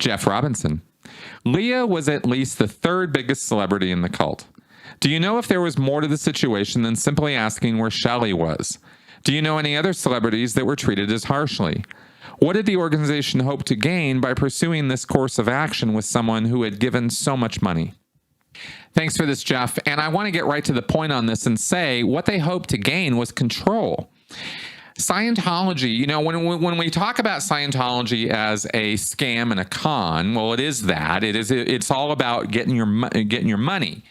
Jeff Robinson. Leah was at least the third biggest celebrity in the cult. Do you know if there was more to the situation than simply asking where Shelley was? Do you know any other celebrities that were treated as harshly? What did the organization hope to gain by pursuing this course of action with someone who had given so much money? Thanks for this, Jeff. And I want to get right to the point on this and say what they hoped to gain was control. Scientology, you know, when we talk about Scientology as a scam and a con, well, it is that. It's all about getting your money.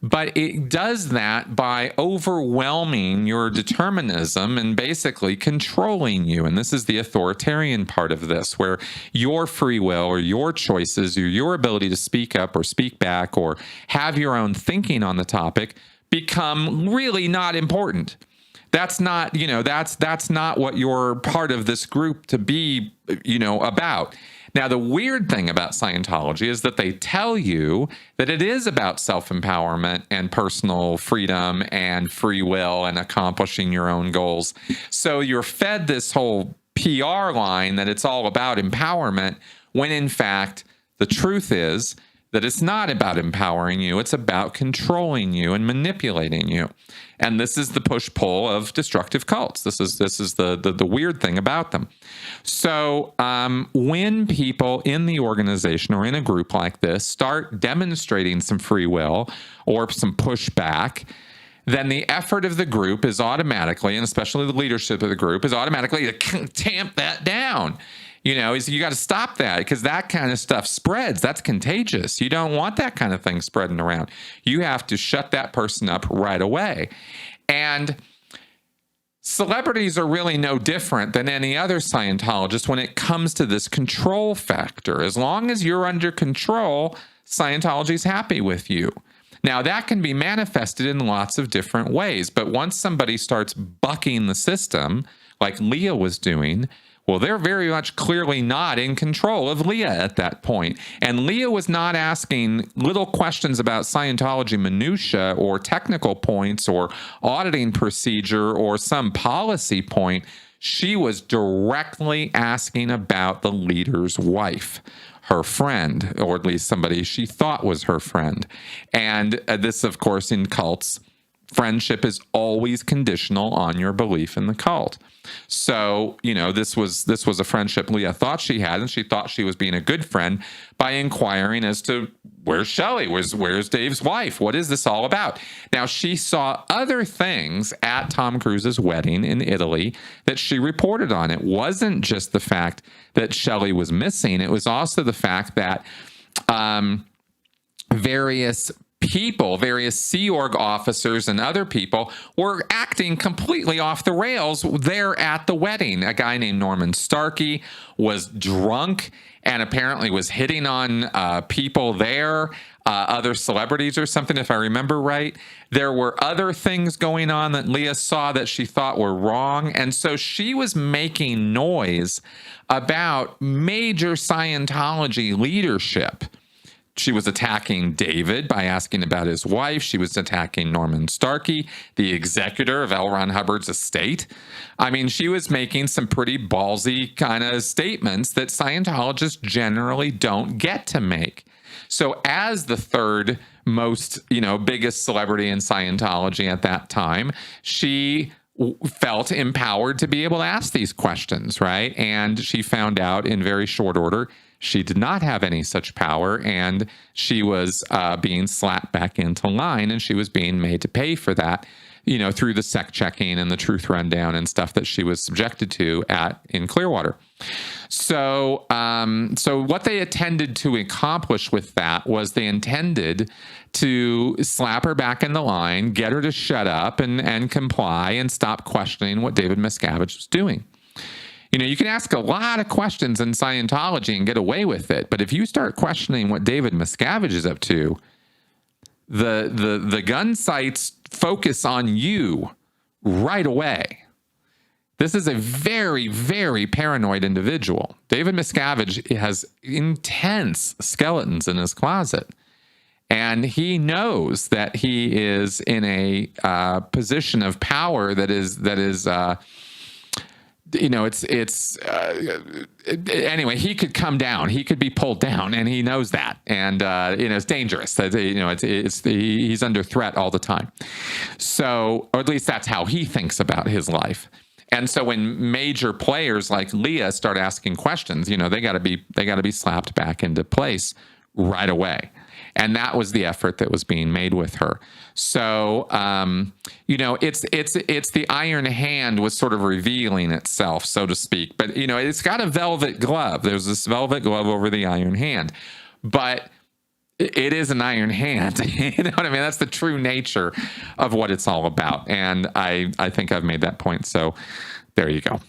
But it does that by overwhelming your determinism and basically controlling you. And this is the authoritarian part of this, where your free will or your choices or your ability to speak up or speak back or have your own thinking on the topic become really not important. That's not, you know, that's not what you're part of this group to be, you know, about. Now, the weird thing about Scientology is that they tell you that it is about self-empowerment and personal freedom and free will and accomplishing your own goals. So you're fed this whole PR line that it's all about empowerment, when in fact, the truth is that it's not about empowering you. It's about controlling you and manipulating you. And this is the push-pull of destructive cults. This is the weird thing about them. So when people in the organization or in a group like this start demonstrating some free will or some pushback, then the effort of the group is automatically, and especially the leadership of the group, is automatically to tamp that down. You know, you got to stop that because that kind of stuff spreads. That's contagious. You don't want that kind of thing spreading around. You have to shut that person up right away. And celebrities are really no different than any other Scientologist when it comes to this control factor. As long as you're under control, Scientology's happy with you. Now, that can be manifested in lots of different ways. But once somebody starts bucking the system, like Leah was doing, well, they're very much clearly not in control of Leah at that point. And Leah was not asking little questions about Scientology minutia or technical points or auditing procedure or some policy point. She was directly asking about the leader's wife, her friend, or at least somebody she thought was her friend. And this, of course, in cults, friendship is always conditional on your belief in the cult. So, you know, this was a friendship Leah thought she had, and she thought she was being a good friend by inquiring as to where's Shelley, where's Dave's wife, what is this all about? Now, she saw other things at Tom Cruise's wedding in Italy that she reported on. It wasn't just the fact that Shelley was missing. It was also the fact that various Sea Org officers and other people were acting completely off the rails there at the wedding. A guy named Norman Starkey was drunk and apparently was hitting on people there, other celebrities or something, if I remember right. There were other things going on that Leah saw that she thought were wrong. And so she was making noise about major Scientology leadership. She was attacking David by asking about his wife. She was attacking Norman Starkey, the executor of L. Ron Hubbard's estate. I mean, she was making some pretty ballsy kind of statements that Scientologists generally don't get to make. So as the third most, biggest celebrity in Scientology at that time, she felt empowered to be able to ask these questions, right? And she found out in very short order she did not have any such power, and she was being slapped back into line, and she was being made to pay for that, through the sec checking and the truth rundown and stuff that she was subjected to in Clearwater. So what they intended to accomplish with that was they intended to slap her back in the line, get her to shut up and comply and stop questioning what David Miscavige was doing. You can ask a lot of questions in Scientology and get away with it, but if you start questioning what David Miscavige is up to, the gun sights focus on you right away. This is a very, very paranoid individual. David Miscavige has intense skeletons in his closet, and he knows that he is in a position of power that is anyway, he could come down, he could be pulled down, and he knows that. And, it's dangerous. He's under threat all the time. So, or at least that's how he thinks about his life. And so when major players like Leah start asking questions, they got to be slapped back into place right away. And that was the effort that was being made with her. So, it's the iron hand was sort of revealing itself, so to speak. But, it's got a velvet glove. There's this velvet glove over the iron hand. But it is an iron hand. You know what I mean? That's the true nature of what it's all about. And I think I've made that point. So there you go.